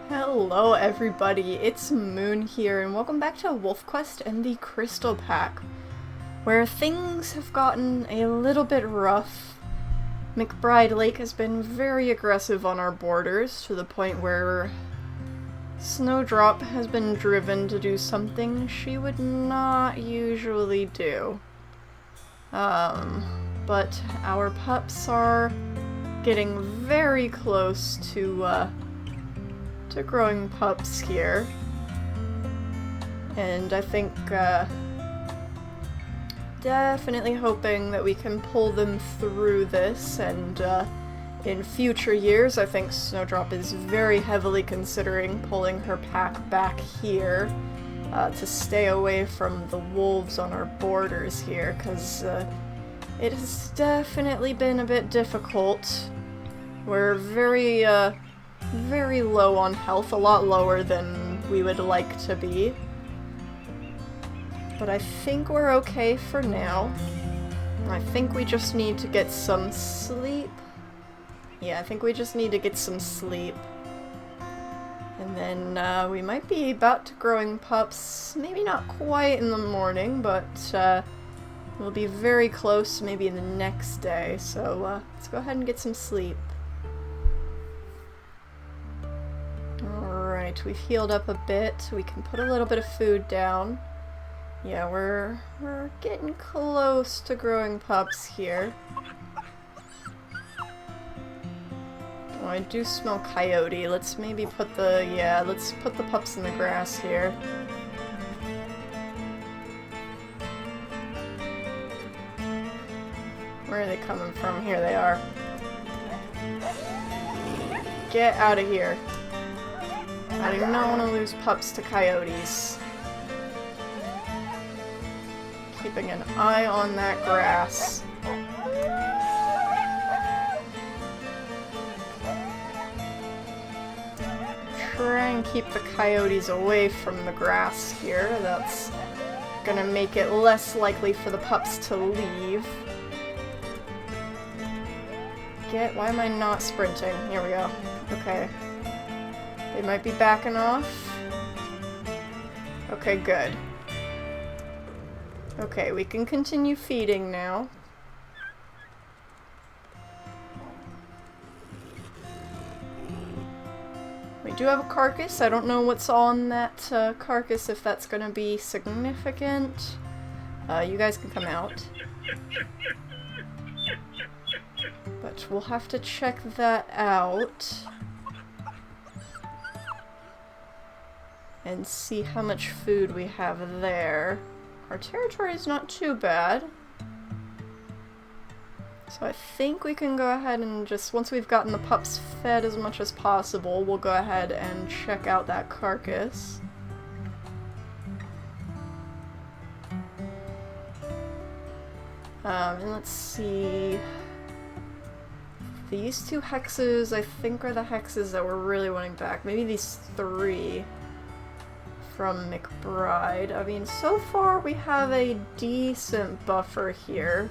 Hello everybody, it's Moon here, and welcome back to WolfQuest and the Crystal Pack, where things have gotten a little bit rough. McBride Lake has been very aggressive on our borders, to the point where Snowdrop has been driven to do something she would not usually do. But our pups are getting very close to growing pups here, and I think definitely hoping that we can pull them through this, and in future years I think Snowdrop is very heavily considering pulling her pack back here to stay away from the wolves on our borders here, because it has definitely been a bit difficult. We're very low on health, a lot lower than we would like to be. But I think we're okay for now. I think we just need to get some sleep. Yeah, I think we just need to get some sleep. And then we might be about to growing pups, maybe not quite in the morning, but we'll be very close maybe the next day. So let's go ahead and get some sleep. Alright, we've healed up a bit. We can put a little bit of food down. Yeah, we're getting close to growing pups here. Oh, I do smell Coyote. Let's maybe put the, let's put the pups in the grass here. Where are they coming from? Here they are. Get out of here. I do not want to lose pups to coyotes. Keeping an eye on that grass. Try and keep the coyotes away from the grass here. That's gonna make it less likely for the pups to leave. Why am I not sprinting? Here we go. Okay. They might be backing off. Okay, good. Okay, we can continue feeding now. We do have a carcass. I don't know what's on that carcass, if that's going to be significant. You guys can come out. But we'll have to check that out. And see how much food we have there. Our territory is not too bad. So I think we can go ahead and just, once we've gotten the pups fed as much as possible, we'll go ahead and check out that carcass. And let's see. These two hexes, I think, are the hexes that we're really wanting back. Maybe these three from McBride. I mean, so far we have a decent buffer here.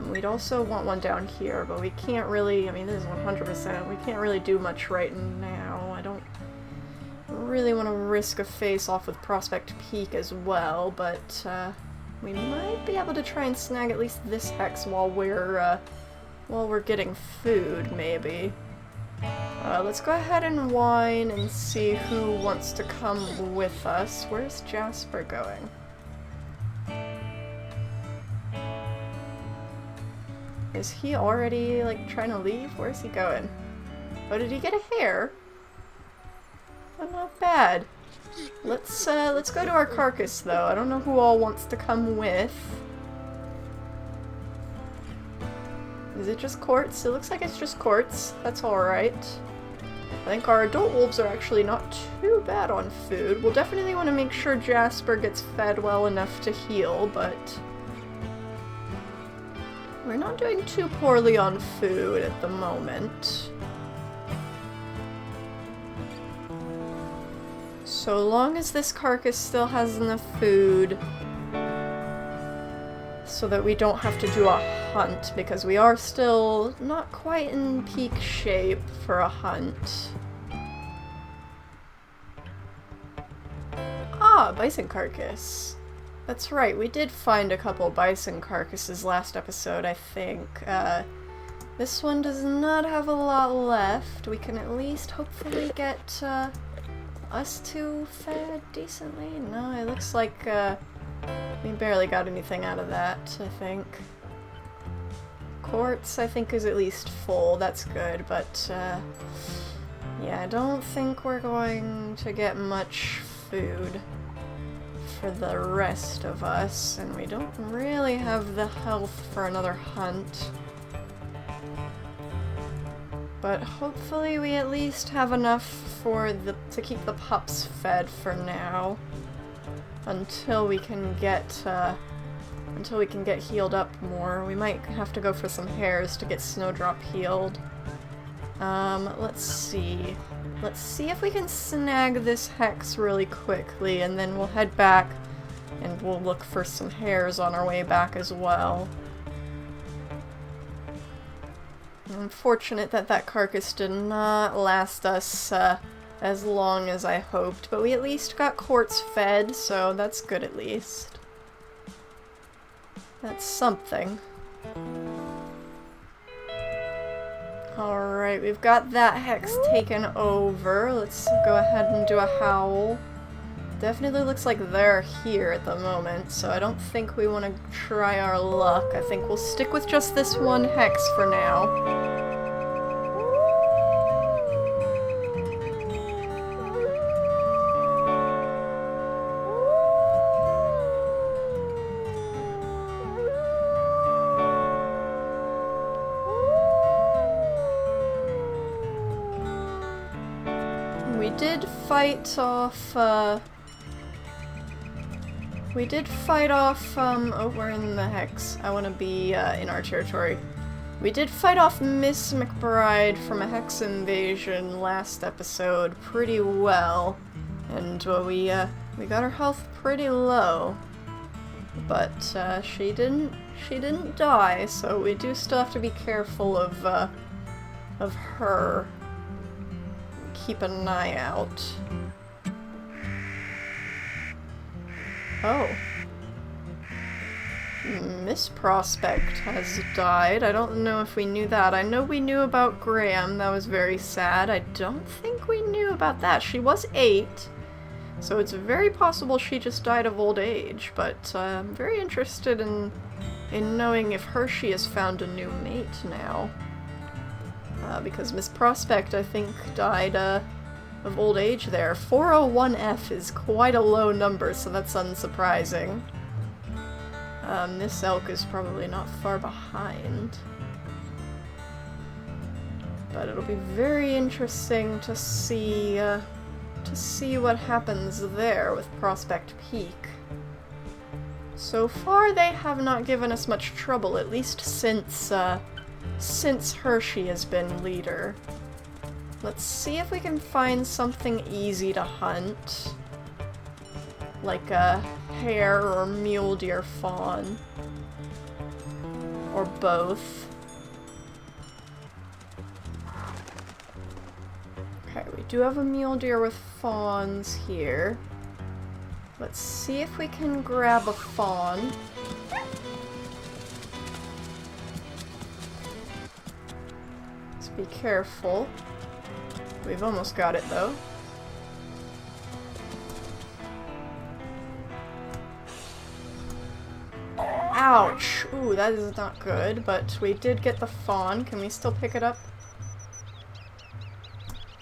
We'd also want one down here, but we can't really, I mean, this is 100%, we can't really do much right now. I don't really want to risk a face-off with Prospect Peak as well, but we might be able to try and snag at least this hex while we're getting food, maybe. Let's go ahead and whine and see who wants to come with us. Where's Jasper going? Is he already, like, trying to leave? Where's he going? Oh, did he get a hare? Oh, not bad. Let's go to our carcass, though. I don't know who all wants to come with. Is it just Quartz? It looks like it's just Quartz. That's alright. I think our adult wolves are actually not too bad on food. We'll definitely want to make sure Jasper gets fed well enough to heal, but we're not doing too poorly on food at the moment. So long as this carcass still has enough food so that we don't have to do a hunt, because we are still not quite in peak shape for a hunt. Ah, bison carcass. That's right, we did find a couple bison carcasses last episode, I think. This one does not have a lot left. We can at least hopefully get us two fed decently. No, it looks like we barely got anything out of that, I think. Quartz, I think, is at least full. That's good, but yeah, I don't think we're going to get much food for the rest of us, and we don't really have the health for another hunt. But hopefully we at least have enough to keep the pups fed for now, until we can get healed up more. We might have to go for some hares to get Snowdrop healed. Let's see. Let's see if we can snag this hex really quickly, and then we'll head back and we'll look for some hares on our way back as well. Unfortunate that that carcass did not last us as long as I hoped, but we at least got quartz fed, so that's good at least. That's something. Alright, we've got that hex taken over. Let's go ahead and do a howl. Definitely looks like they're here at the moment, so I don't think we want to try our luck. I think we'll stick with just this one hex for now. We did fight off, oh, we're in the hex. I want to be, in our territory. We did fight off Miss McBride from a hex invasion last episode pretty well. And, we got her health pretty low. But, she didn't die, so we do still have to be careful of her. Keep an eye out. Oh. Miss Prospect has died. I don't know if we knew that. I know we knew about Graham. That was very sad. I don't think we knew about that. She was 8, so it's very possible she just died of old age, but I'm very interested in knowing if Hershey has found a new mate now. Because Miss Prospect, I think, died of old age there. 401F is quite a low number, so that's unsurprising. This elk is probably not far behind. But it'll be very interesting to see what happens there with Prospect Peak. So far, they have not given us much trouble, at least since Hershey has been leader. Let's see if we can find something easy to hunt. Like a hare or mule deer fawn. Or both. Okay, we do have a mule deer with fawns here. Let's see if we can grab a fawn. Let's be careful. We've almost got it, though. Ouch! Ooh, that is not good, but we did get the fawn. Can we still pick it up?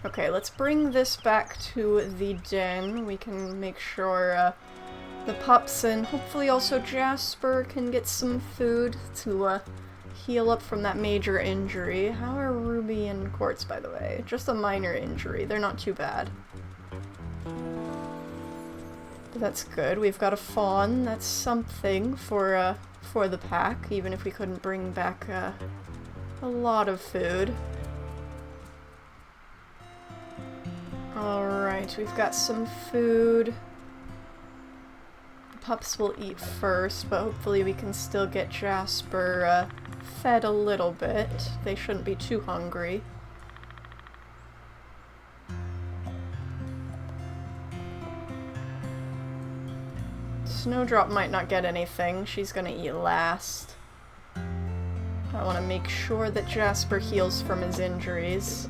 Okay, let's bring this back to the den. We can make sure the pups and hopefully also Jasper can get some food to heal up from that major injury. How are Ruby and Quartz, by the way? Just a minor injury. They're not too bad. But that's good. We've got a fawn. That's something for the pack, even if we couldn't bring back a lot of food. Alright, we've got some food. The pups will eat first, but hopefully we can still get Jasper fed a little bit. They shouldn't be too hungry. Snowdrop might not get anything. She's gonna eat last. I want to make sure that Jasper heals from his injuries.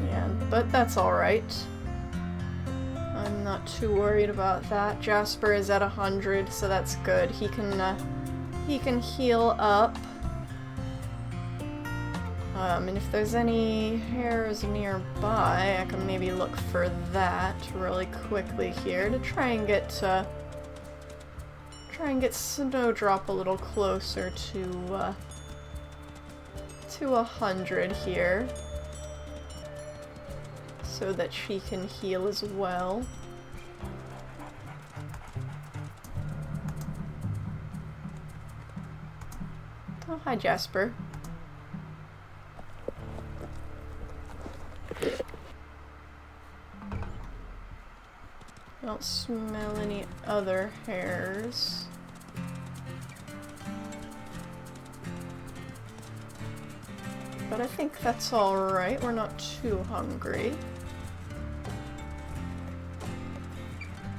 Yeah, but that's alright. I'm not too worried about that. Jasper is at 100, so that's good. He can heal up. And if there's any hares nearby, I can maybe look for that really quickly here to try and get Snowdrop a little closer to 100 here, so that she can heal as well. Oh, hi, Jasper. I don't smell any other hares. But I think that's alright, we're not too hungry.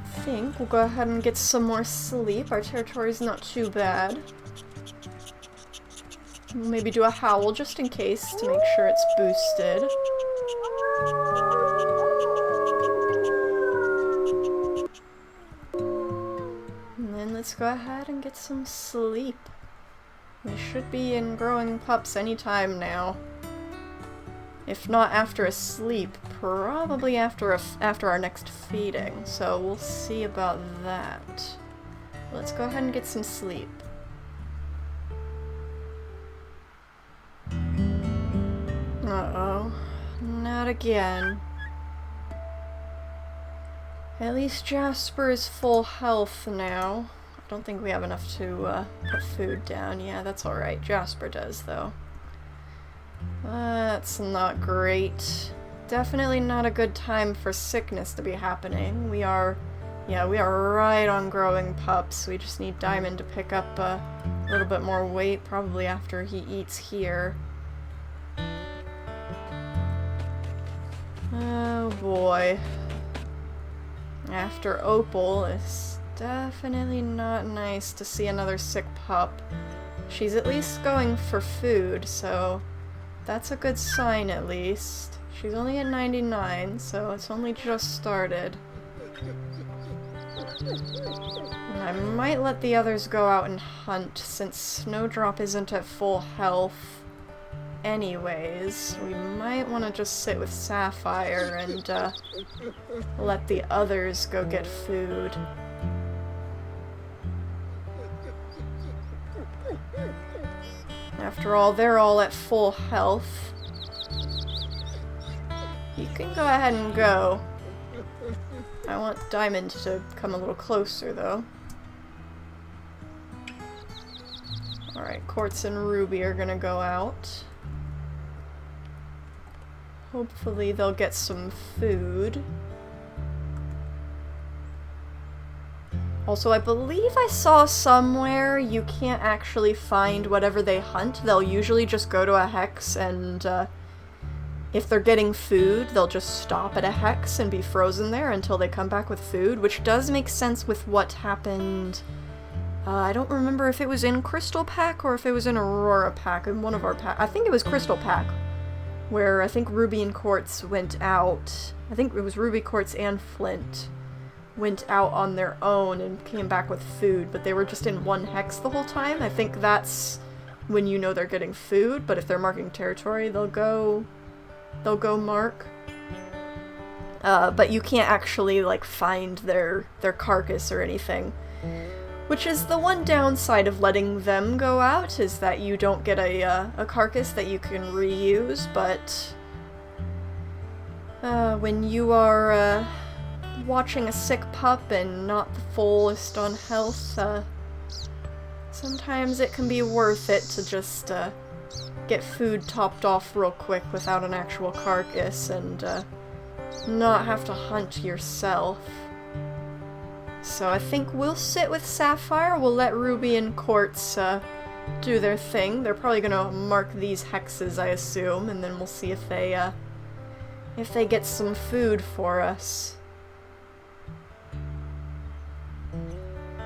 I think we'll go ahead and get some more sleep. Our territory's not too bad. We'll maybe do a howl just in case to make sure it's boosted. And then let's go ahead and get some sleep. We should be in growing pups anytime now. If not after a sleep, probably after our next feeding. So we'll see about that. Let's go ahead and get some sleep. Uh-oh. Not again. At least Jasper is full health now. I don't think we have enough to put food down. Yeah, that's alright. Jasper does, though. That's not great. Definitely not a good time for sickness to be happening. We are right on growing pups. We just need Diamond to pick up a little bit more weight, probably after he eats here. Oh boy. After Opal, it's definitely not nice to see another sick pup. She's at least going for food, so that's a good sign at least. She's only at 99, so it's only just started. And I might let the others go out and hunt, since Snowdrop isn't at full health anyways. We might want to just sit with Sapphire and let the others go get food. After all, they're all at full health. You can go ahead and go. I want Diamond to come a little closer, though. Alright, Quartz and Ruby are gonna go out. Hopefully they'll get some food. Also, I believe I saw somewhere you can't actually find whatever they hunt. They'll usually just go to a hex and if they're getting food, they'll just stop at a hex and be frozen there until they come back with food, which does make sense with what happened. I don't remember if it was in Crystal Pack or if it was in Aurora Pack, in one of our packs. I think it was Crystal Pack, where I think Ruby and Quartz went out. I think it was Ruby, Quartz, and Flint went out on their own and came back with food, but they were just in one hex the whole time. I think that's when you know they're getting food, but if they're marking territory, they'll go mark. But you can't actually, like, find their carcass or anything. Which is the one downside of letting them go out, is that you don't get a carcass that you can reuse, but when you are watching a sick pup and not the fullest on health, sometimes it can be worth it to just get food topped off real quick without an actual carcass and not have to hunt yourself. So I think we'll sit with Sapphire, we'll let Ruby and Quartz do their thing. They're probably gonna mark these hexes, I assume, and then we'll see if they if they get some food for us.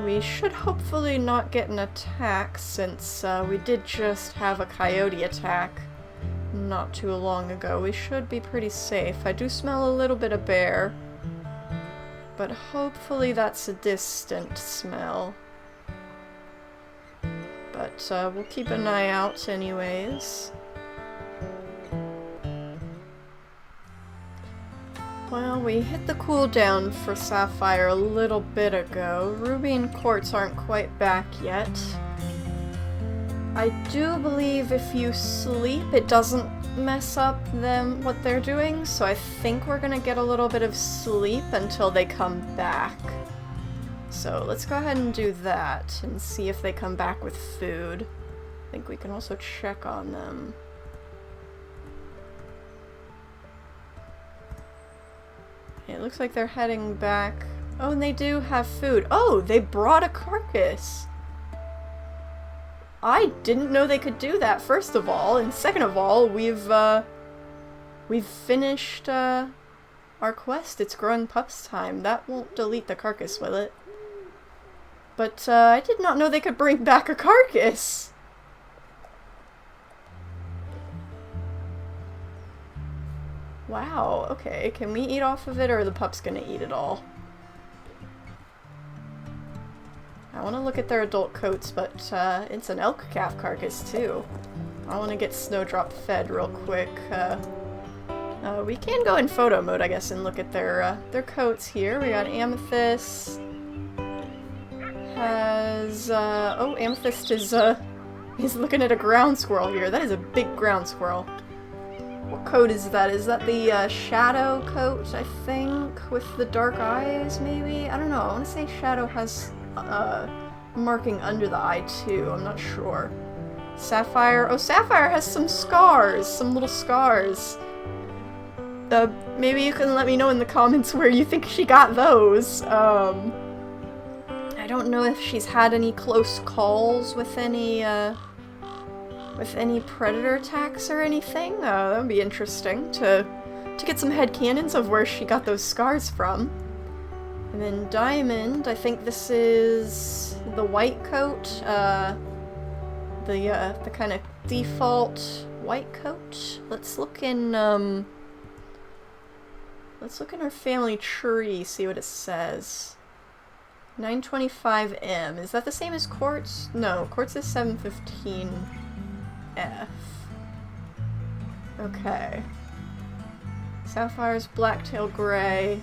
We should hopefully not get an attack, since we did just have a coyote attack not too long ago. We should be pretty safe. I do smell a little bit of bear, but hopefully that's a distant smell. But we'll keep an eye out anyways. Well, we hit the cooldown for Sapphire a little bit ago. Ruby and Quartz aren't quite back yet. I do believe if you sleep, it doesn't mess up what they're doing, so I think we're gonna get a little bit of sleep until they come back. So let's go ahead and do that and see if they come back with food. I think we can also check on them. It looks like they're heading back. Oh, and they do have food. Oh, they brought a carcass! I didn't know they could do that, first of all, and second of all, we've finished our quest. It's growing pups time. That won't delete the carcass, will it? But I did not know they could bring back a carcass! Wow, okay. Can we eat off of it, or are the pups gonna eat it all? I want to look at their adult coats, but it's an elk calf carcass too. I want to get Snowdrop fed real quick. We can go in photo mode, I guess, and look at their coats here. We got Amethyst. Oh, Amethyst is looking at a ground squirrel here. That is a big ground squirrel. What coat is that? Is that the Shadow coat, I think, with the dark eyes, maybe? I don't know. I want to say Shadow has marking under the eye too. I'm not sure. Sapphire. Oh, Sapphire has some scars. Some little scars. Maybe you can let me know in the comments where you think she got those. I don't know if she's had any close calls with any predator attacks or anything. That would be interesting to get some headcanons of where she got those scars from. And then Diamond, I think this is the white coat, the kind of default white coat. Let's look in our family tree, see what it says. 925M. Is that the same as Quartz? No, Quartz is 715F. Okay. Sapphire's blacktail gray.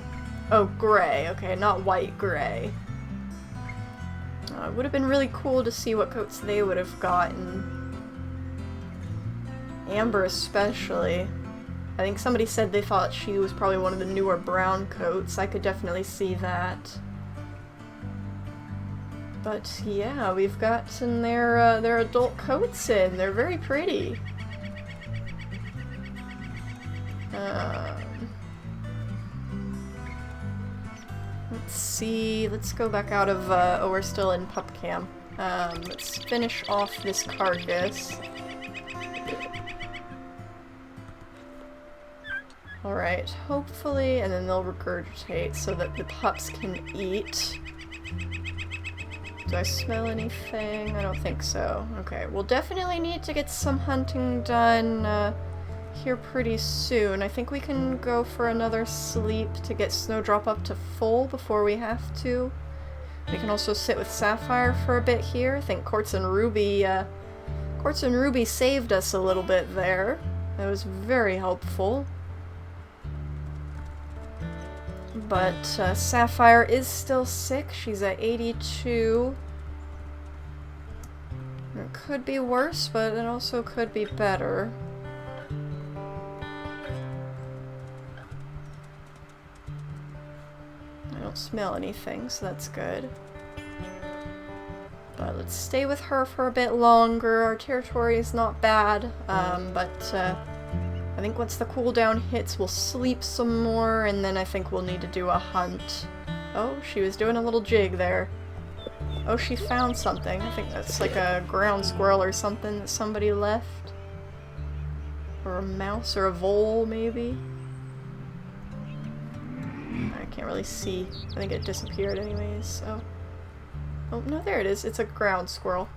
Oh, gray. Okay, not white, gray. It would have been really cool to see what coats they would have gotten. Amber especially. I think somebody said they thought she was probably one of the newer brown coats. I could definitely see that. But yeah, we've gotten their adult coats in. They're very pretty. Let's see, let's go back out of, oh, we're still in pup cam. Let's finish off this carcass. Alright, hopefully, and then they'll regurgitate so that the pups can eat. Do I smell anything? I don't think so. Okay, we'll definitely need to get some hunting done, here pretty soon. I think we can go for another sleep to get Snowdrop up to full before we have to. We can also sit with Sapphire for a bit here. I think Quartz and Ruby saved us a little bit there. That was very helpful. But Sapphire is still sick. She's at 82. It could be worse, but it also could be better. I don't smell anything, so that's good. But let's stay with her for a bit longer. Our territory is not bad, but I think once the cooldown hits, we'll sleep some more, and then I think we'll need to do a hunt. Oh, she was doing a little jig there. Oh, she found something. I think that's like a ground squirrel or something that somebody left. Or a mouse or a vole, maybe. can't really see. I think it disappeared anyways, so... Oh, no, there it is. It's a ground squirrel.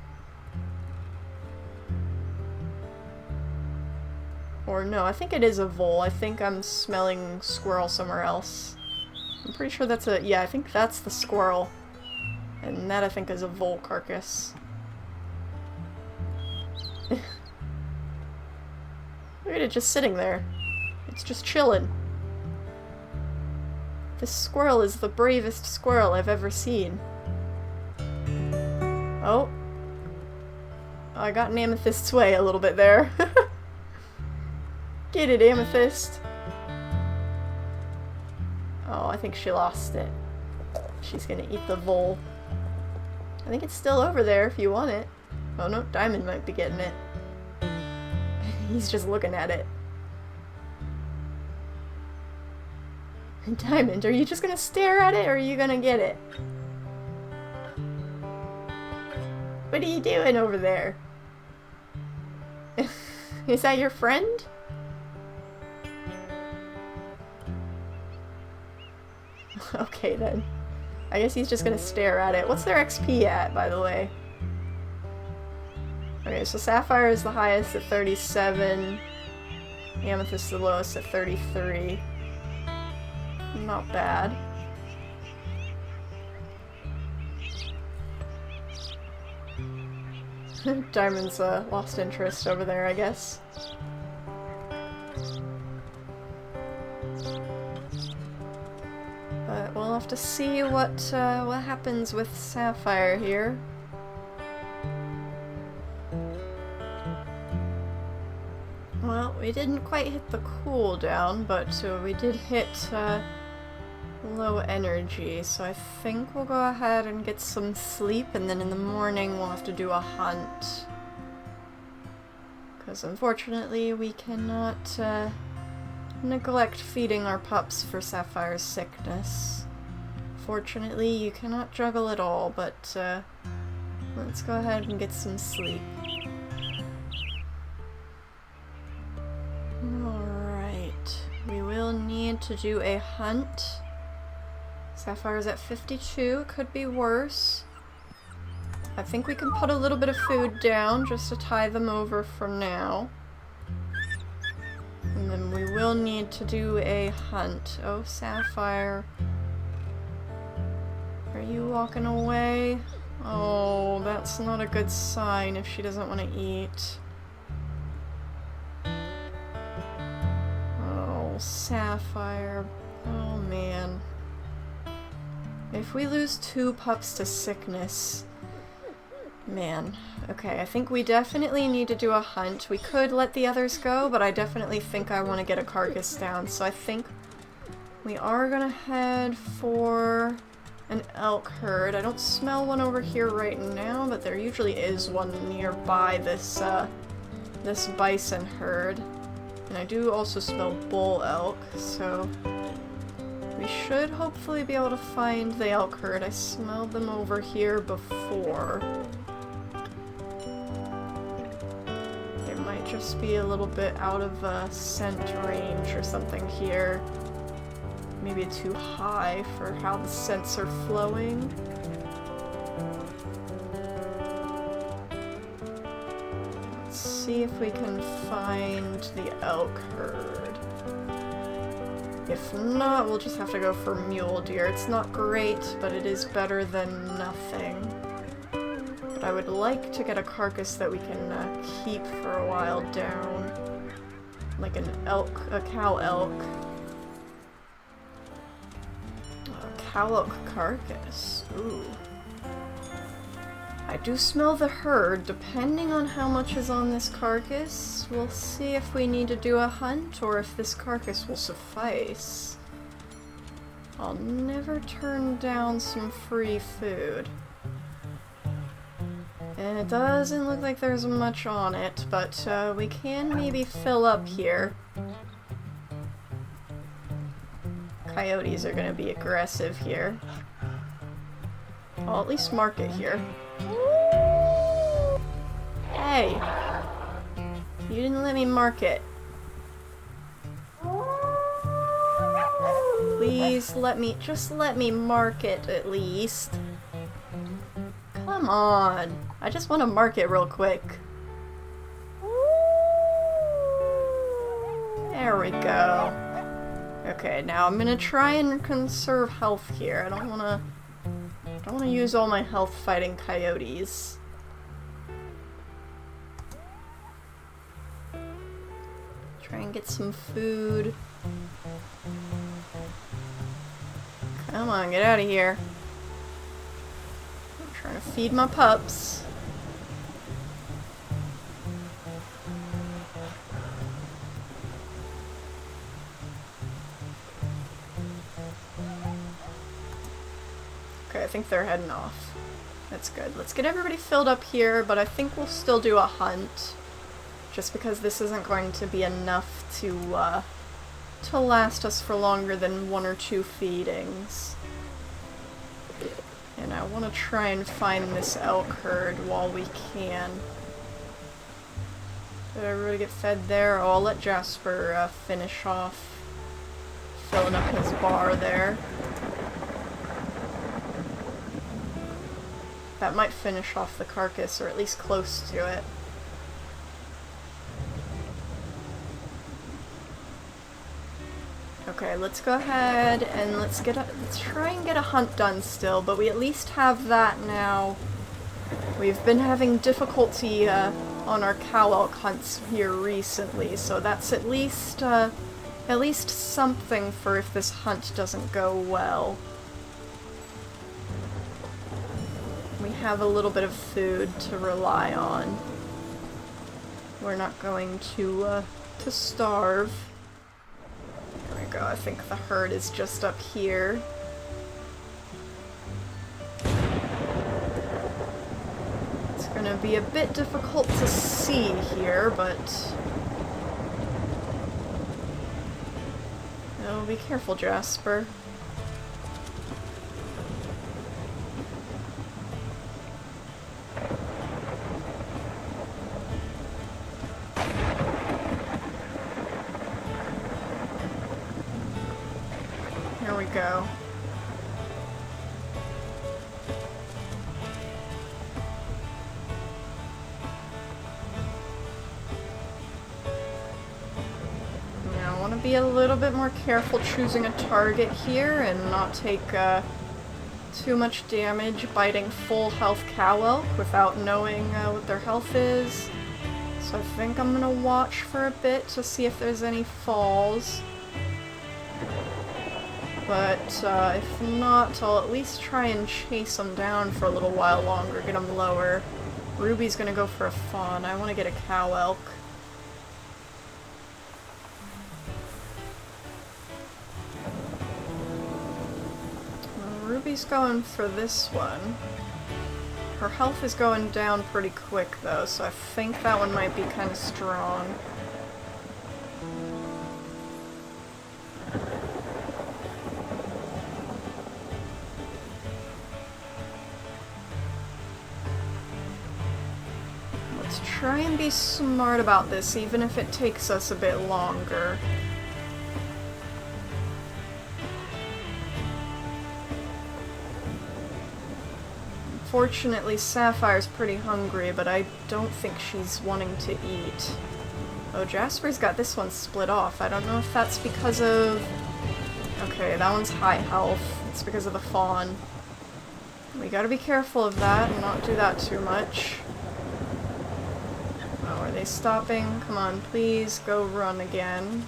Or no, I think it is a vole. I think I'm smelling squirrel somewhere else. I'm pretty sure that's a... Yeah, I think that's the squirrel. And that, I think, is a vole carcass. Look at it just sitting there. It's just chilling. This squirrel is the bravest squirrel I've ever seen. Oh. I got an amethyst's way a little bit there. Get it, amethyst. Oh, I think she lost it. She's gonna eat the vole. I think it's still over there if you want it. Oh no, Diamond might be getting it. He's just looking at it. Diamond, are you just gonna stare at it or are you gonna get it? What are you doing over there? Is that your friend? Okay then. I guess he's just gonna stare at it. What's their XP at, by the way? Okay, so Sapphire is the highest at 37. Amethyst the lowest at 33. Not bad. Diamond's lost interest over there, I guess. But we'll have to see what happens with Sapphire here. Well, we didn't quite hit the cooldown, but we did hit low energy, so I think we'll go ahead and get some sleep, and then in the morning we'll have to do a hunt. Because unfortunately we cannot neglect feeding our pups for Sapphire's sickness. Fortunately, you cannot juggle it all, but let's go ahead and get some sleep. Alright, we will need to do a hunt. Sapphire's at 52, could be worse. I think we can put a little bit of food down just to tie them over for now. And then we will need to do a hunt. Oh, Sapphire. Are you walking away? Oh, that's not a good sign if she doesn't want to eat. Oh, Sapphire. Oh, man. If we lose 2 pups to sickness... Man. Okay, I think we definitely need to do a hunt. We could let the others go, but I definitely think I want to get a carcass down. So I think we are gonna head for an elk herd. I don't smell one over here right now, but there usually is one nearby this, this bison herd. And I do also smell bull elk, so... we should hopefully be able to find the elk herd. I smelled them over here before. They might just be a little bit out of scent range or something here. Maybe too high for how the scents are flowing. Let's see if we can find the elk herd. If not, we'll just have to go for mule deer. It's not great, but it is better than nothing. But I would like to get a carcass that we can keep for a while down. Like an elk, a cow elk. A cow elk carcass. Ooh. I do smell the herd. Depending on how much is on this carcass, we'll see if we need to do a hunt or if this carcass will suffice. I'll never turn down some free food. And it doesn't look like there's much on it, but we can maybe fill up here. Coyotes are gonna be aggressive here. I'll at least mark it here. Hey! You didn't let me mark it. Please just let me mark it at least. Come on. I just want to mark it real quick. There we go. Okay, now I'm gonna try and conserve health here. I don't wanna use all my health fighting coyotes. Try and get some food. Come on, get out of here. I'm trying to feed my pups. Okay, I think they're heading off. That's good. Let's get everybody filled up here, but I think we'll still do a hunt. Just because this isn't going to be enough to last us for longer than 1 or 2 feedings. And I want to try and find this elk herd while we can. Did everybody get fed there? Oh, I'll let Jasper finish off filling up his bar there. That might finish off the carcass, or at least close to it. Okay, let's go ahead and let's try and get a hunt done still, but we at least have that now. We've been having difficulty on our cow elk hunts here recently, so that's at least something for if this hunt doesn't go well. We have a little bit of food to rely on. We're not going to starve. There we go, I think the herd is just up here. It's gonna be a bit difficult to see here, but... Oh, be careful, Jasper. Here we go. Now I want to be a little bit more careful choosing a target here and not take too much damage biting full health cow elk without knowing what their health is. So I think I'm gonna watch for a bit to see if there's any falls. But if not, I'll at least try and chase them down for a little while longer, get them lower. Ruby's gonna go for a fawn. I want to get a cow elk. Ruby's going for this one. Her health is going down pretty quick though, so I think that one might be kind of strong. Let's try and be smart about this, even if it takes us a bit longer. Fortunately, Sapphire's pretty hungry, but I don't think she's wanting to eat. Oh, Jasper's got this one split off. I don't know if that's because of... Okay, that one's high health. It's because of the fawn. We gotta be careful of that and not do that too much. Oh, are they stopping? Come on, please, go run again.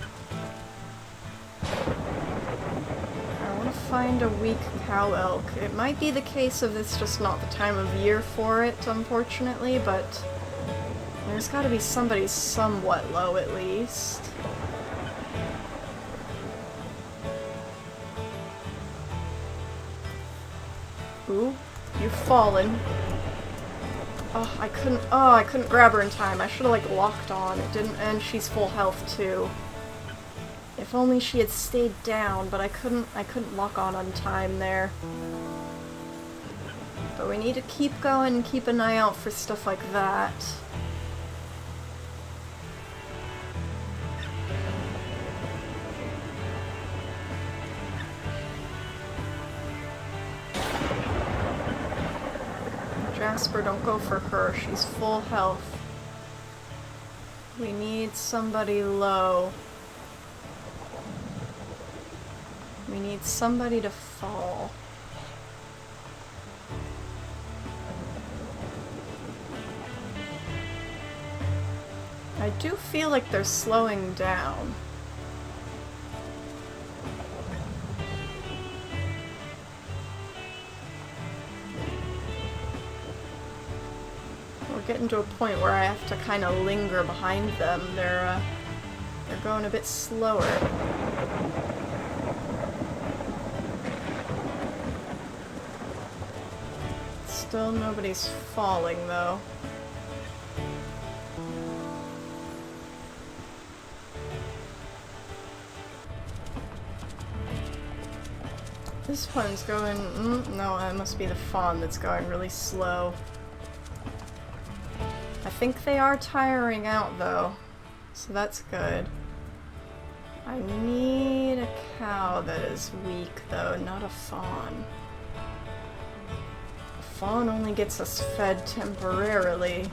Find a weak cow elk. It might be the case of it's just not the time of year for it, unfortunately, but there's gotta be somebody somewhat low at least. Ooh, you've fallen. Oh, I couldn't grab her in time. I should've like locked on. It didn't, and she's full health too. If only she had stayed down, but I couldn't lock on time there. But we need to keep going and keep an eye out for stuff like that. Jasper, don't go for her. She's full health. We need somebody low. We need somebody to fall. I do feel like they're slowing down. We're getting to a point where I have to kind of linger behind them. They're going a bit slower. Still nobody's falling, though. This one's going... no, it must be the fawn that's going really slow. I think they are tiring out, though, so that's good. I need a cow that is weak, though, not a fawn. A fawn only gets us fed temporarily.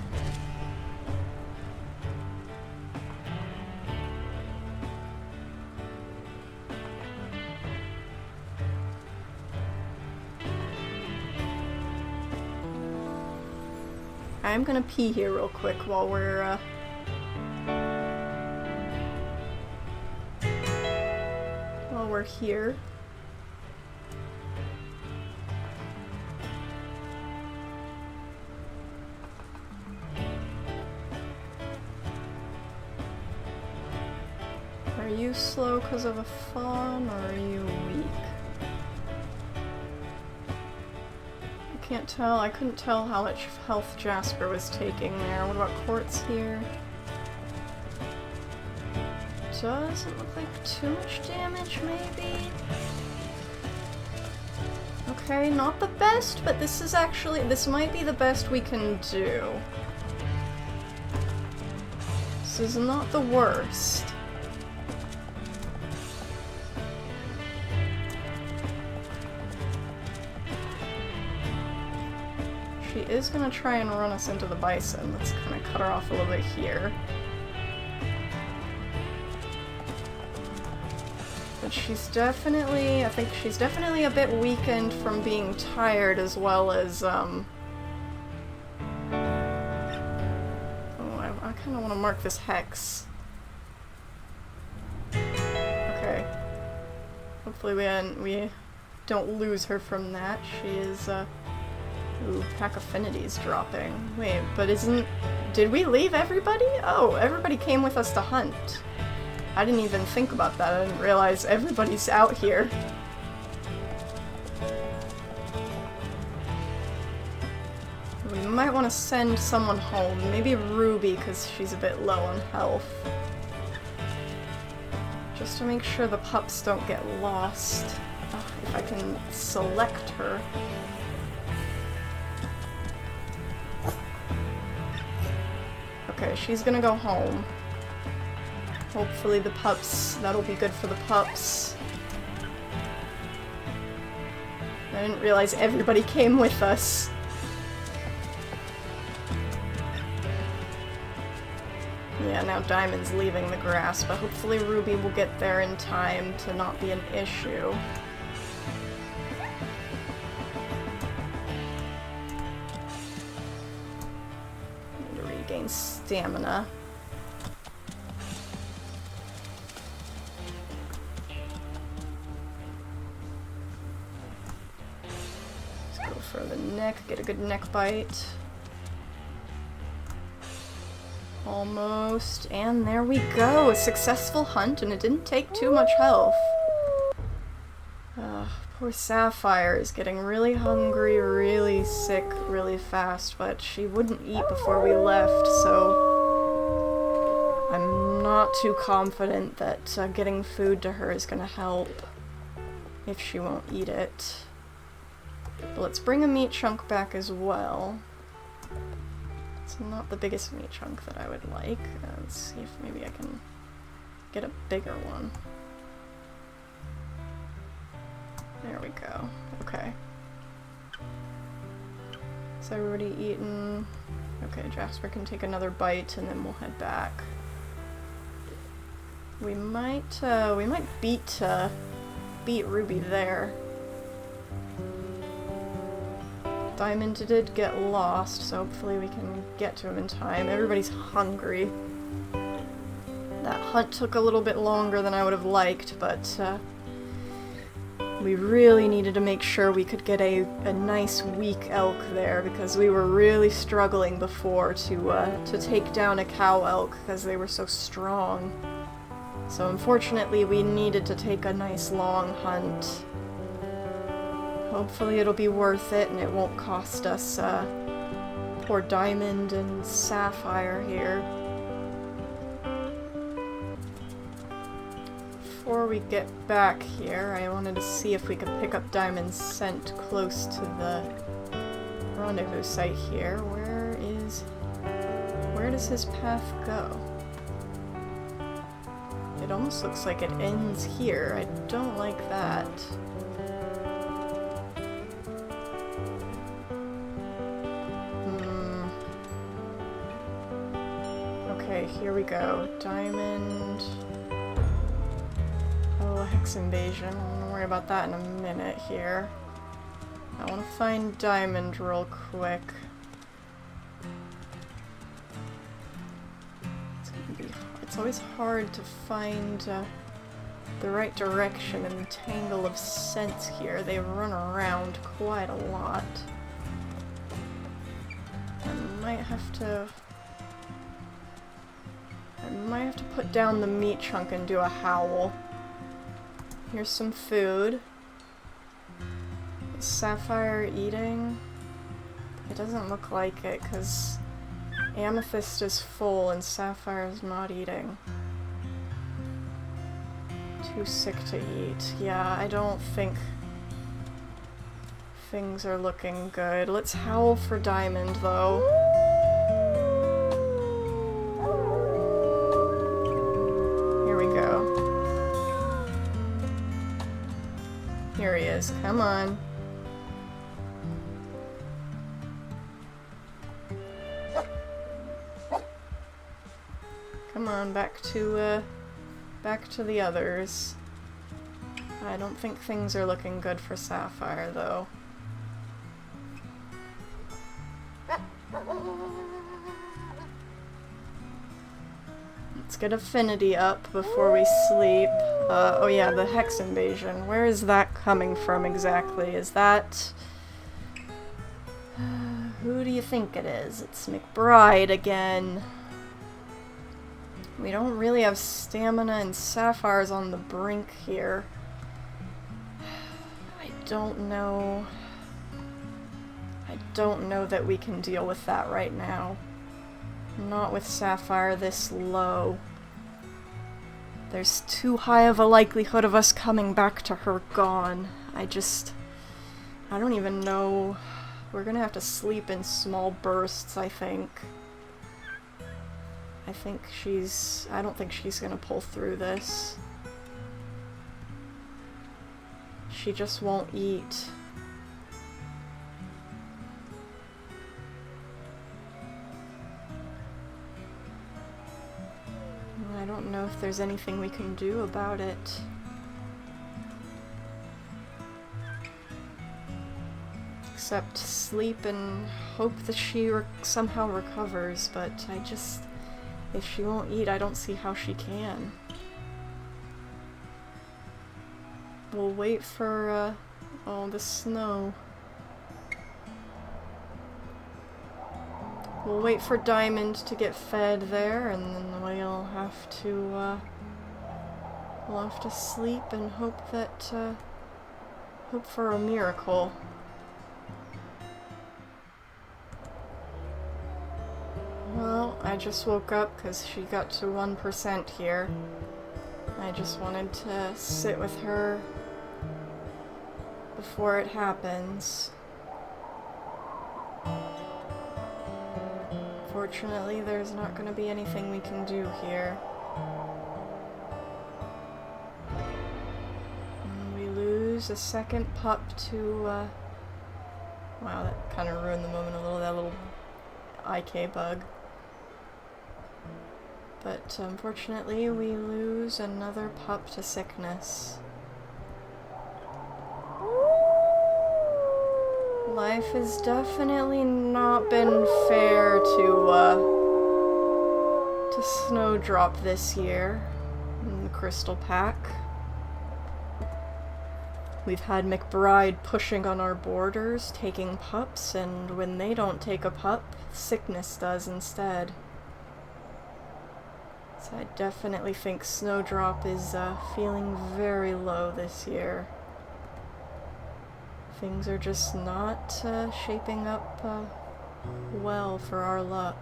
I'm gonna pee here real quick while we're here. Are you slow because of a fawn, or are you weak? Can't tell. I couldn't tell how much health Jasper was taking there. What about Quartz here? Doesn't look like too much damage, maybe? Okay, not the best, but this is actually... this might be the best we can do. This is not the worst. She is gonna try and run us into the bison. Let's kind of cut her off a little bit here. But she's definitely, I think she's definitely a bit weakened from being tired, as well as, oh, I kind of want to mark this hex. Okay. Hopefully we don't lose her from that. She is, ooh, pack affinity's dropping. Wait, but did we leave everybody? Oh, everybody came with us to hunt. I didn't even think about that. I didn't realize everybody's out here. We might want to send someone home. Maybe Ruby, because she's a bit low on health. Just to make sure the pups don't get lost. If I can select her. Okay, she's gonna go home. Hopefully the pups, that'll be good for the pups. I didn't realize everybody came with us. Yeah, now Diamond's leaving the grass, but hopefully Ruby will get there in time to not be an issue. Need to regain stamina. For the neck, get a good neck bite. Almost, and there we go! A successful hunt, and it didn't take too much health. Poor Sapphire is getting really hungry, really sick, really fast, but she wouldn't eat before we left, so I'm not too confident that getting food to her is gonna help if she won't eat it. But let's bring a meat chunk back as well. It's not the biggest meat chunk that I would like. Let's see if maybe I can get a bigger one. There we go. Okay. Has everybody eaten? Okay, Jasper can take another bite and then we'll head back. We might beat Ruby there. Diamond did get lost, so hopefully we can get to him in time. Everybody's hungry. That hunt took a little bit longer than I would have liked, but we really needed to make sure we could get a nice weak elk there, because we were really struggling before to take down a cow elk because they were so strong. So unfortunately we needed to take a nice long hunt. Hopefully it'll be worth it and it won't cost us poor Diamond and Sapphire here. Before we get back here, I wanted to see if we could pick up Diamond's scent close to the rendezvous site here. Where does his path go? It almost looks like it ends here. I don't like that. Okay, here we go. Diamond. Oh, a hex invasion. I'm gonna worry about that in a minute here. I want to find Diamond real quick. It's always hard to find the right direction in the tangle of scents here. They run around quite a lot. I might have to put down the meat chunk and do a howl. Here's some food. Is Sapphire eating? It doesn't look like it, because Amethyst is full and Sapphire is not eating. Too sick to eat. Yeah, I don't think things are looking good. Let's howl for Diamond, though. Here we go. Here he is. Come on. Come on, back to the others. I don't think things are looking good for Sapphire, though. Let's get Affinity up before we sleep. Oh yeah, the Hex Invasion. Where is that coming from exactly? Is that... who do you think it is? It's McBride again. We don't really have stamina, and Sapphire's on the brink here. I don't know that we can deal with that right now. Not with Sapphire this low. There's too high of a likelihood of us coming back to her gone. I don't even know. We're gonna have to sleep in small bursts, I think. I don't think she's gonna pull through this. She just won't eat. I don't know if there's anything we can do about it. Except sleep and hope that she somehow recovers, but if she won't eat, I don't see how she can. We'll wait for, oh, the snow. We'll wait for Diamond to get fed there, and then we'll have to sleep and hope for a miracle. Well, I just woke up because she got to 1% here. I just wanted to sit with her before it happens. Fortunately, there's not going to be anything we can do here. And we lose a second pup to Wow, that kind of ruined the moment a little, that little IK bug. But unfortunately, we lose another pup to sickness. Life has definitely not been fair to Snowdrop this year in the Crystal Pack. We've had McBride pushing on our borders, taking pups, and when they don't take a pup, sickness does instead. So I definitely think Snowdrop is feeling very low this year. Things are just not shaping up well for our luck.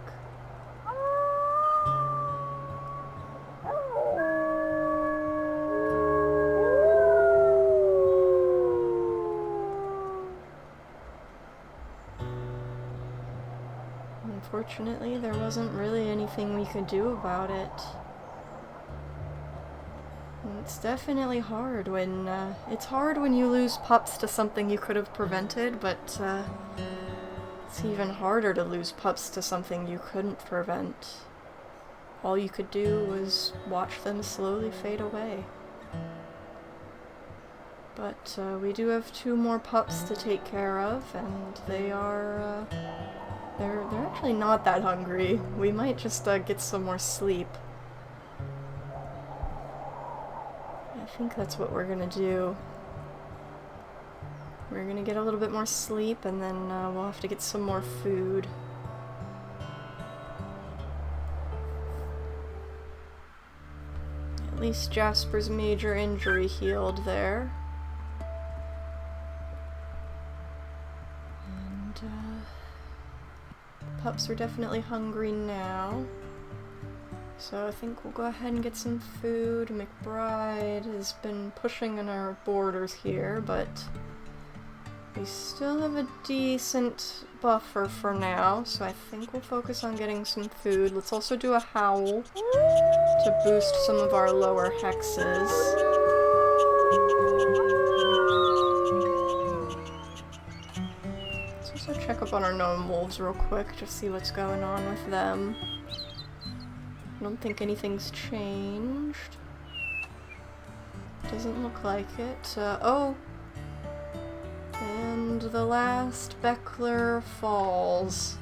Unfortunately, there wasn't really anything we could do about it. It's definitely hard when, it's hard when you lose pups to something you could have prevented, but, it's even harder to lose pups to something you couldn't prevent. All you could do was watch them slowly fade away. But, we do have 2 more pups to take care of, and they are, they're actually not that hungry. We might just, get some more sleep. I think that's what we're gonna do. We're gonna get a little bit more sleep, and then we'll have to get some more food. At least Jasper's major injury healed there. And the pups are definitely hungry now. So I think we'll go ahead and get some food. McBride has been pushing on our borders here, but we still have a decent buffer for now, so I think we'll focus on getting some food. Let's also do a howl to boost some of our lower hexes. Let's also check up on our gnome wolves real quick, just see what's going on with them. I don't think anything's changed. Doesn't look like it. Oh! And the last Beckler falls.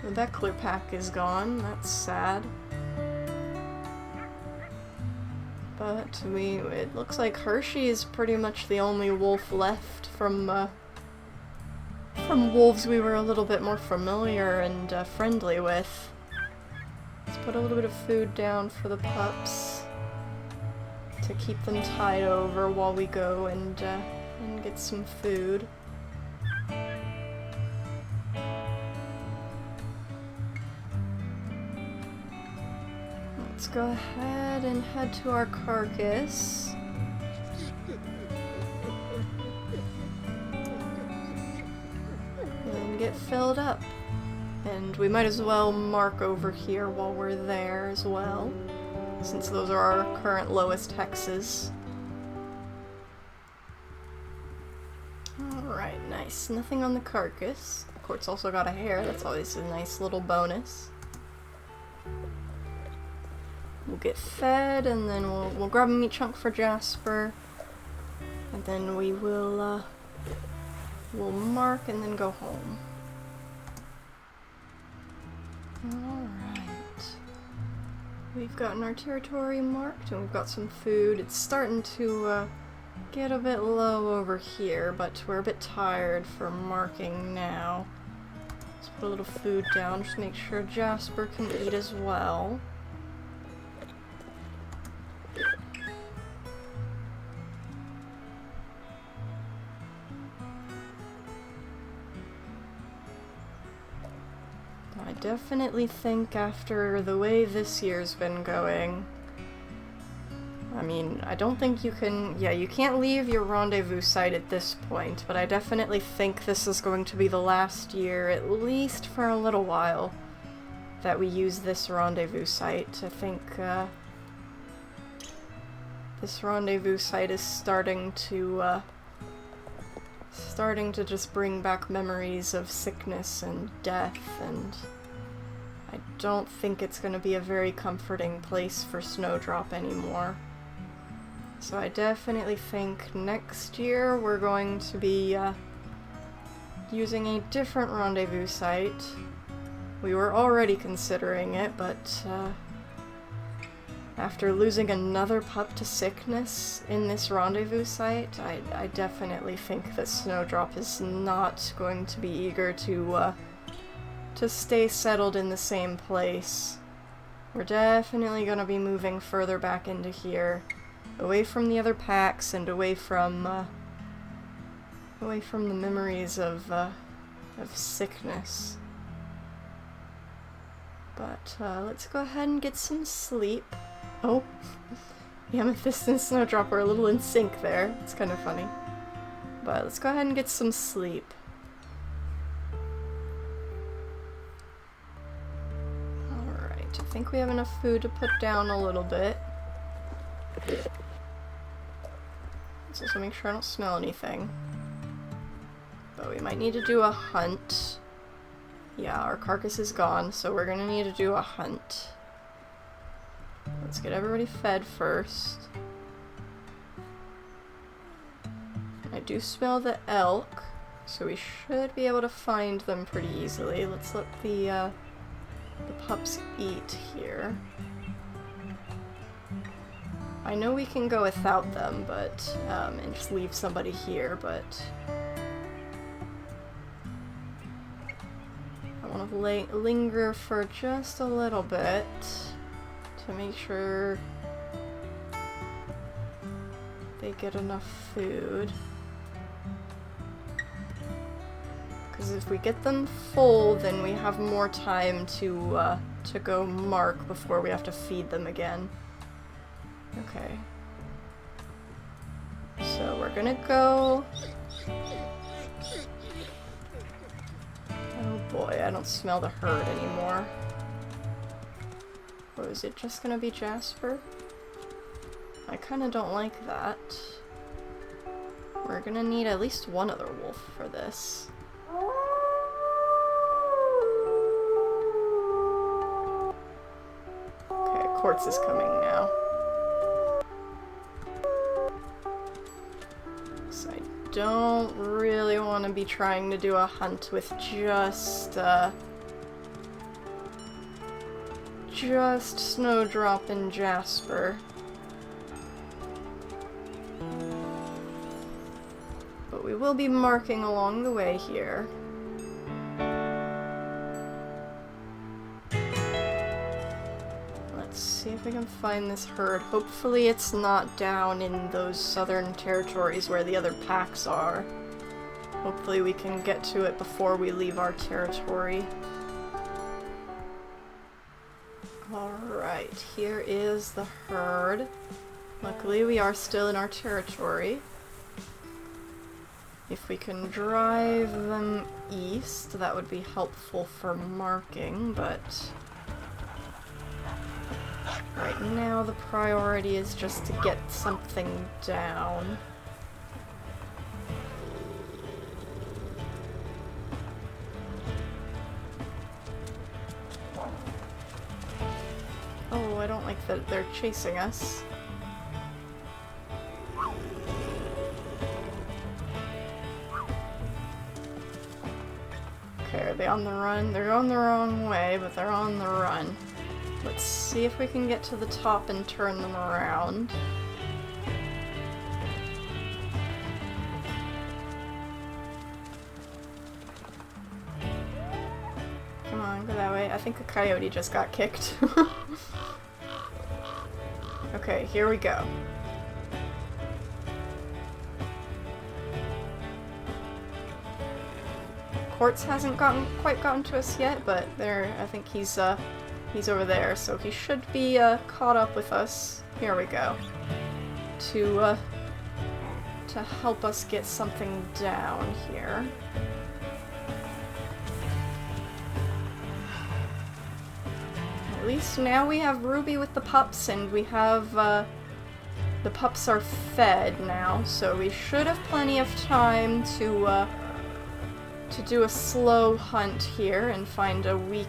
The Beckler pack is gone. That's sad. But it looks like Hershey is pretty much the only wolf left from wolves we were a little bit more familiar and friendly with. Let's put a little bit of food down for the pups to keep them tied over while we go and get some food. Let's go ahead and head to our carcass. And get filled up. And we might as well mark over here while we're there as well, since those are our current lowest hexes. Alright, nice. Nothing on the carcass. Of course, also got a hair. That's always a nice little bonus. We'll get fed, and then we'll grab a meat chunk for Jasper. And then we will, we'll mark and then go home. Alright. We've gotten our territory marked, and we've got some food. It's starting to get a bit low over here, but we're a bit tired for marking now. Let's put a little food down, just make sure Jasper can eat as well. I definitely think after the way this year's been going, I mean, I don't think you can, yeah, you can't leave your rendezvous site at this point, but I definitely think this is going to be the last year, at least for a little while, that we use this rendezvous site. I think, this rendezvous site is starting to starting to just bring back memories of sickness and death, and I don't think it's going to be a very comforting place for Snowdrop anymore. So I definitely think next year we're going to be using a different rendezvous site. We were already considering it, but after losing another pup to sickness in this rendezvous site, I definitely think that Snowdrop is not going to be eager to stay settled in the same place. We're definitely going to be moving further back into here, away from the other packs and away from the memories of sickness. But let's go ahead and get some sleep. Oh, the Amethyst and Snowdrop are a little in sync there. It's kind of funny. But let's go ahead and get some sleep. Alright, I think we have enough food to put down a little bit. Let's also make sure I don't smell anything. But we might need to do a hunt. Yeah, our carcass is gone, so we're gonna need to do a hunt. Let's get everybody fed first. I do smell the elk, so we should be able to find them pretty easily. Let's let the pups eat here. I know we can go without them, but and just leave somebody here, but I want to linger for just a little bit to make sure they get enough food. Because if we get them full, then we have more time to go mark before we have to feed them again. Okay. So we're gonna go... Oh boy, I don't smell the herd anymore. Or is it just gonna be Jasper? I kinda don't like that. We're gonna need at least one other wolf for this. Okay, Quartz is coming now. So I don't really want to be trying to do a hunt with just Snowdrop and Jasper. But we will be marking along the way here. Let's see if we can find this herd. Hopefully it's not down in those southern territories where the other packs are. Hopefully we can get to it before we leave our territory. Alright, here is the herd. Luckily we are still in our territory. If we can drive them east, that would be helpful for marking, but right now the priority is just to get something down. Oh, I don't like that they're chasing us. Okay, are they on the run? They're going the wrong way, but they're on the run. Let's see if we can get to the top and turn them around. Come on, go that way. I think a coyote just got kicked. Okay, here we go. Quartz hasn't quite gotten to us yet, but there, I think he's over there, so he should be caught up with us. Here we go. To help us get something down here. At least now we have Ruby with the pups, and we have the The pups are fed now, so we should have plenty of time to do a slow hunt here and find a weak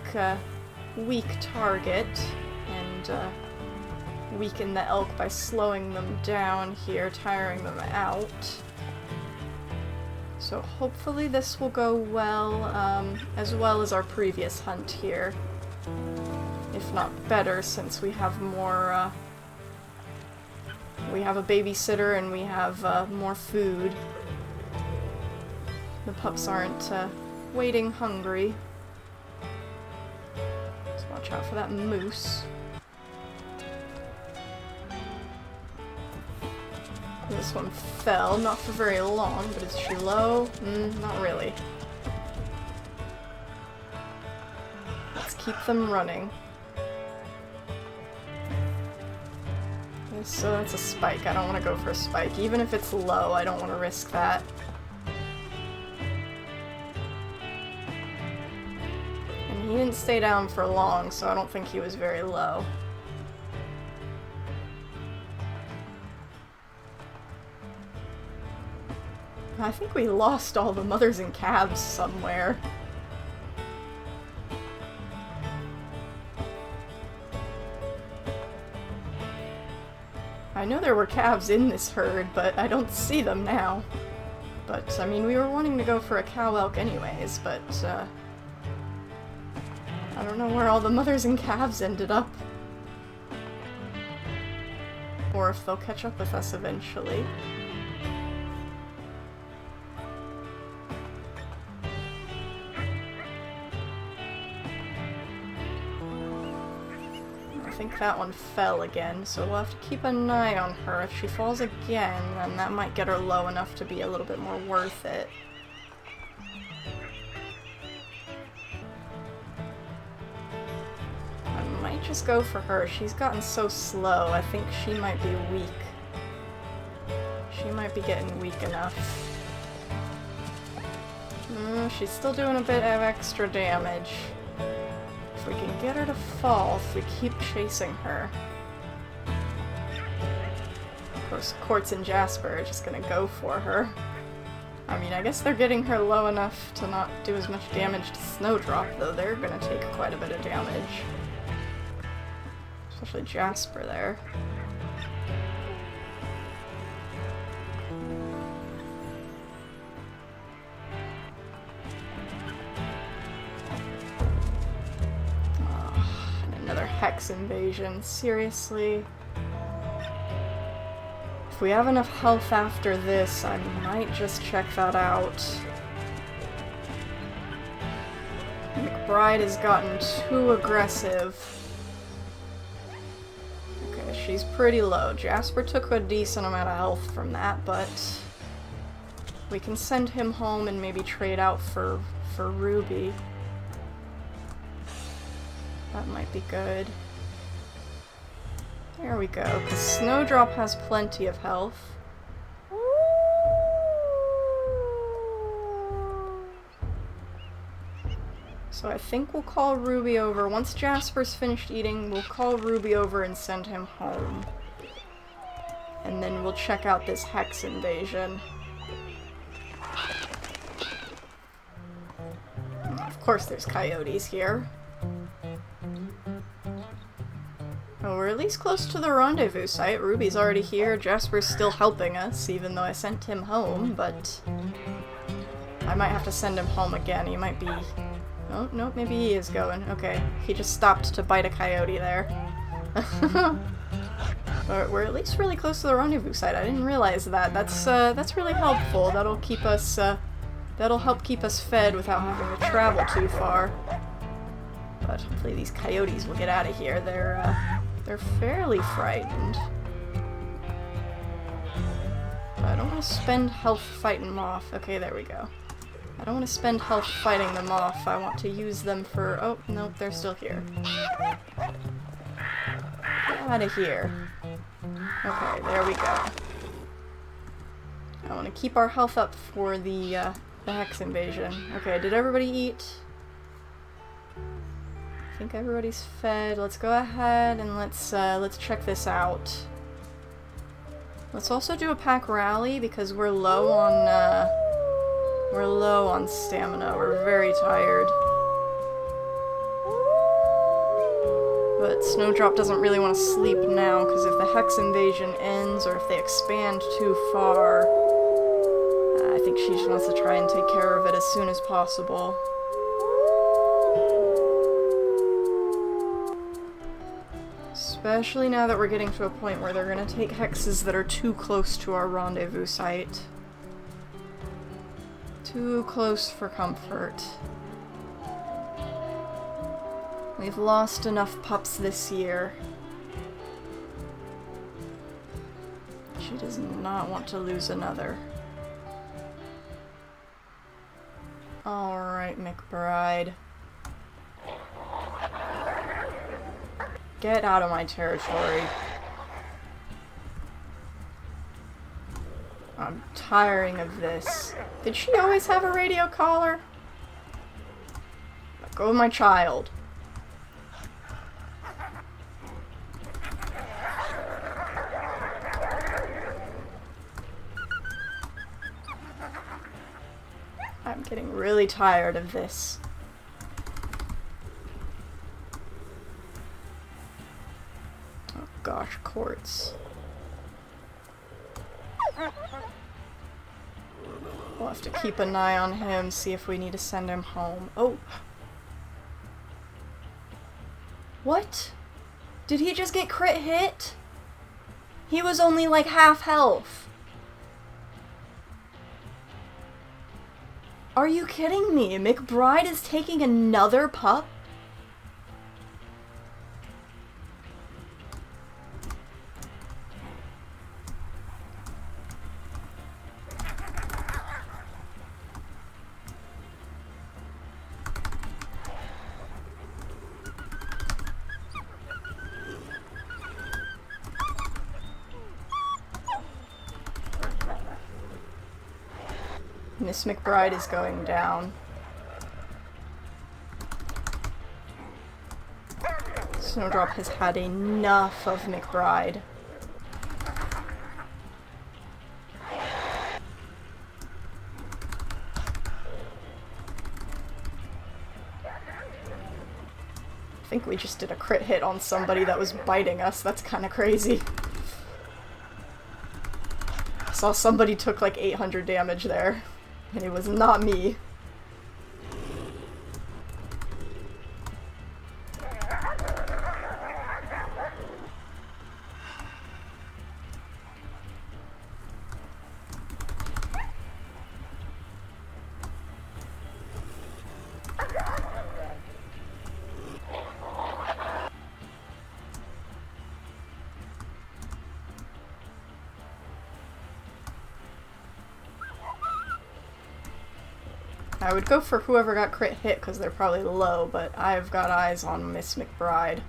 target and weaken the elk by slowing them down here, tiring them out. So hopefully this will go well as our previous hunt here. If not better, since we have more, we have a babysitter and we have more food. The pups aren't waiting hungry. So watch out for that moose. This one fell, not for very long, but is she low? Not really. Let's keep them running. So that's a spike. I don't want to go for a spike. Even if it's low, I don't want to risk that. And he didn't stay down for long, so I don't think he was very low. I think we lost all the mothers and calves somewhere. I know there were calves in this herd, but I don't see them now. But, I mean, we were wanting to go for a cow elk anyways, but, I don't know where all the mothers and calves ended up. Or if they'll catch up with us eventually. I think that one fell again, so we'll have to keep an eye on her. If she falls again, then that might get her low enough to be a little bit more worth it. I might just go for her. She's gotten so slow, I think she might be weak. She might be getting weak enough. She's still doing a bit of extra damage. If we can get her to fall, if we keep chasing her. Of course, Quartz and Jasper are just gonna go for her. I mean, I guess they're getting her low enough to not do as much damage to Snowdrop, though they're gonna take quite a bit of damage. Especially Jasper there. Hex invasion, seriously. If we have enough health after this, I might just check that out. McBride has gotten too aggressive. Okay, she's pretty low. Jasper took a decent amount of health from that, but we can send him home and maybe trade out for Ruby. That might be good. There we go, because Snowdrop has plenty of health. So I think we'll call Ruby over. Once Jasper's finished eating, we'll call Ruby over and send him home. And then we'll check out this Hex invasion. Of course there's coyotes here. Oh, we're at least close to the rendezvous site. Ruby's already here. Jasper's still helping us, even though I sent him home, but I might have to send him home again. He might be... Oh, nope, maybe he is going. Okay, he just stopped to bite a coyote there. We're at least really close to the rendezvous site. I didn't realize that. That's really helpful. That'll keep us, that'll help keep us fed without having to travel too far. But hopefully these coyotes will get out of here. They're fairly frightened. But I don't want to spend health fighting them off. Okay, there we go. I don't want to spend health fighting them off. I want to use them for... Oh, nope, they're still here. Get out of here. Okay, there we go. I want to keep our health up for the Hex invasion. Okay, did everybody eat? I think everybody's fed. Let's go ahead and let's check this out. Let's also do a pack rally because we're low on stamina. We're very tired. But Snowdrop doesn't really want to sleep now because if the Hex invasion ends or if they expand too far, I think she just wants to try and take care of it as soon as possible. Especially now that we're getting to a point where they're going to take hexes that are too close to our rendezvous site. Too close for comfort. We've lost enough pups this year. She does not want to lose another. Alright, McBride. Get out of my territory. I'm tiring of this. Did she always have a radio collar? Let go of my child. I'm getting really tired of this. Oh gosh, quartz. We'll have to keep an eye on him, see if we need to send him home. Oh! What? Did he just get crit hit? He was only like half health. Are you kidding me? McBride is taking another pup? Miss McBride is going down. Snowdrop has had enough of McBride. I think we just did a crit hit on somebody that was biting us. That's kind of crazy. I saw somebody took like 800 damage there. And it was not me. I would go for whoever got crit hit because they're probably low, but I've got eyes on Miss McBride.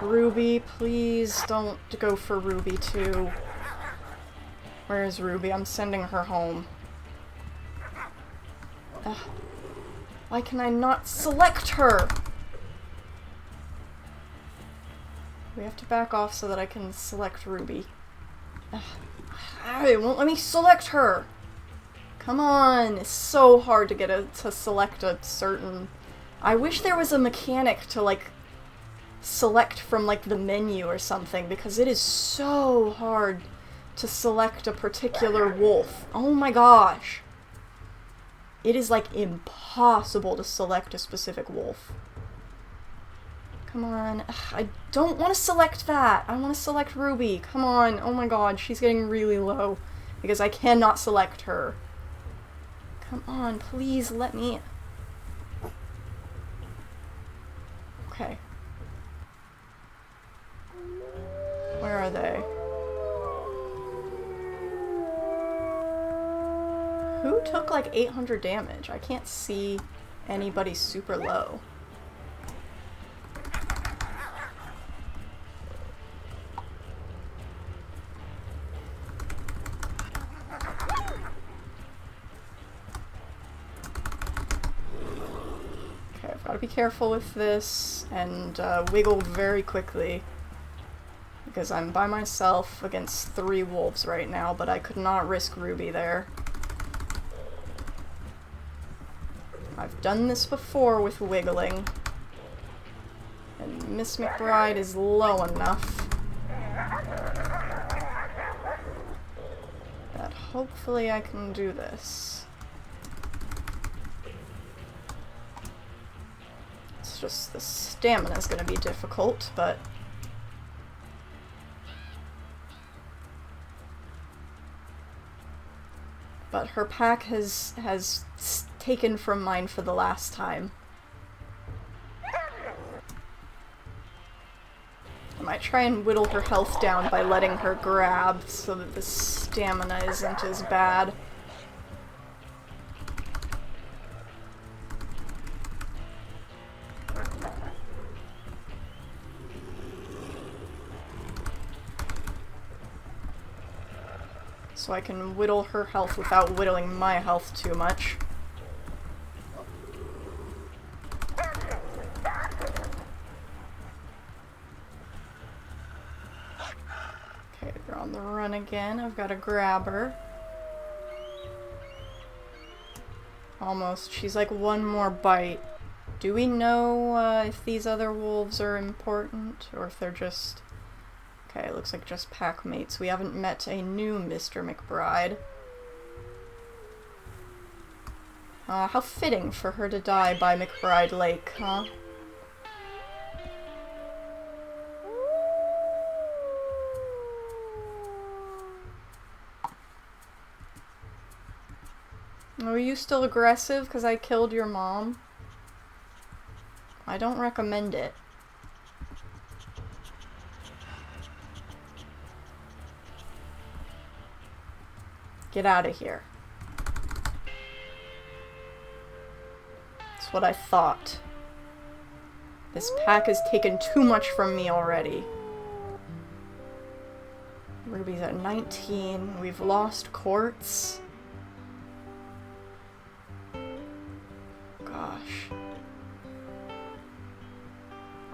Ruby, please don't go for Ruby too. Where is Ruby? I'm sending her home. Ugh. Why can I not select her? We have to back off so that I can select Ruby. Ugh. It won't let me select her. Come on, it's so hard to select a certain... I wish there was a mechanic to like select from like the menu or something, because it is so hard to select a particular wolf. Oh my gosh. It is like impossible to select a specific wolf. Come on. Ugh, I don't want to select that. I want to select Ruby. Come on. Oh my god, she's getting really low because I cannot select her. Come on, please let me... Okay. Where are they? Who took like 800 damage? I can't see anybody super low. Okay, I've got to be careful with this and wiggle very quickly. Because I'm by myself against 3 wolves right now, but I could not risk Ruby there. I've done this before with wiggling. And Miss McBride is low enough that hopefully I can do this. It's just the stamina is going to be difficult, but her pack has taken from mine for the last time. I might try and whittle her health down by letting her grab so that the stamina isn't as bad. So I can whittle her health without whittling my health too much. Okay, they're on the run again. I've got to grab her. Almost. She's like one more bite. Do we know if these other wolves are important, or if they're just... Okay, it looks like just pack mates. We haven't met a new Mr. McBride. How fitting for her to die by McBride Lake, huh? Are you still aggressive because I killed your mom? I don't recommend it. Get out of here. That's what I thought. This pack has taken too much from me already. Ruby's at 19. We've lost Quartz. Gosh.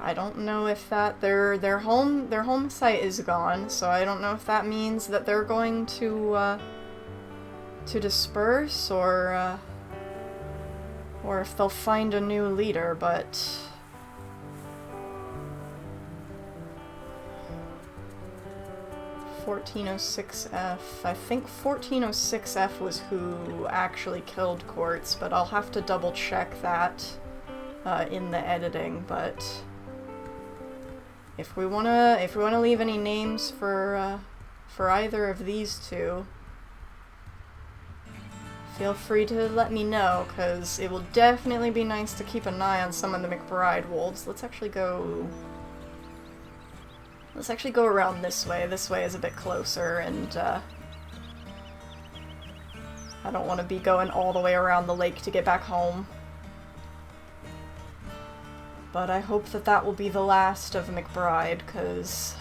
I don't know if that their home site is gone, so I don't know if that means that they're going to disperse or if they'll find a new leader, but 1406F. I think 1406F was who actually killed Quartz, but I'll have to double check that in the editing. But if we wanna leave any names for either of these two, feel free to let me know, because it will definitely be nice to keep an eye on some of the McBride wolves. Let's actually go around this way. This way is a bit closer, and I don't want to be going all the way around the lake to get back home. But I hope that that will be the last of McBride, because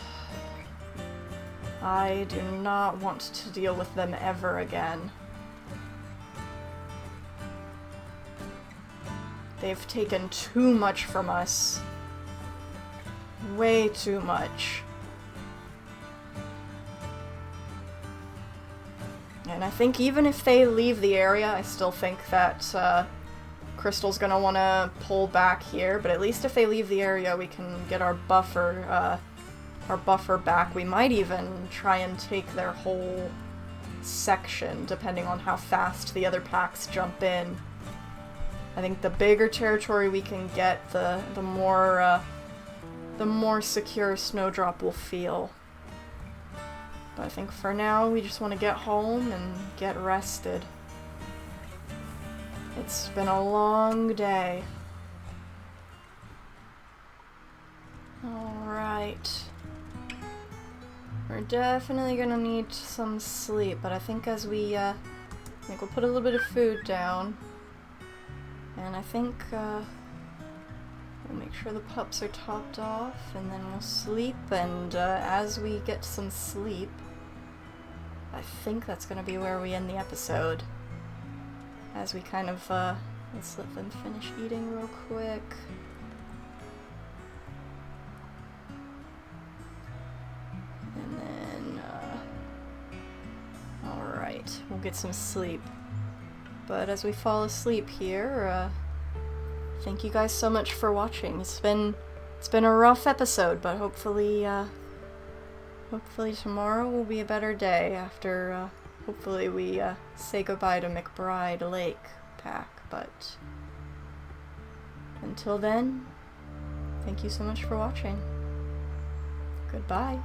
I do not want to deal with them ever again. They've taken too much from us. Way too much. And I think even if they leave the area, I still think that Crystal's gonna want to pull back here, but at least if they leave the area, we can get our buffer back. We might even try and take their whole section, depending on how fast the other packs jump in. I think the bigger territory we can get, the more secure Snowdrop will feel. But I think for now, we just want to get home and get rested. It's been a long day. Alright. We're definitely gonna need some sleep, but I think as we I think we'll put a little bit of food down. And I think we'll make sure the pups are topped off, and then we'll sleep, and as we get some sleep, I think that's going to be where we end the episode. As we kind of, let's let them finish eating real quick. And then, alright, we'll get some sleep. But as we fall asleep here, thank you guys so much for watching. It's been a rough episode, but hopefully tomorrow will be a better day after, hopefully we say goodbye to McBride Lake pack. But until then, thank you so much for watching. Goodbye.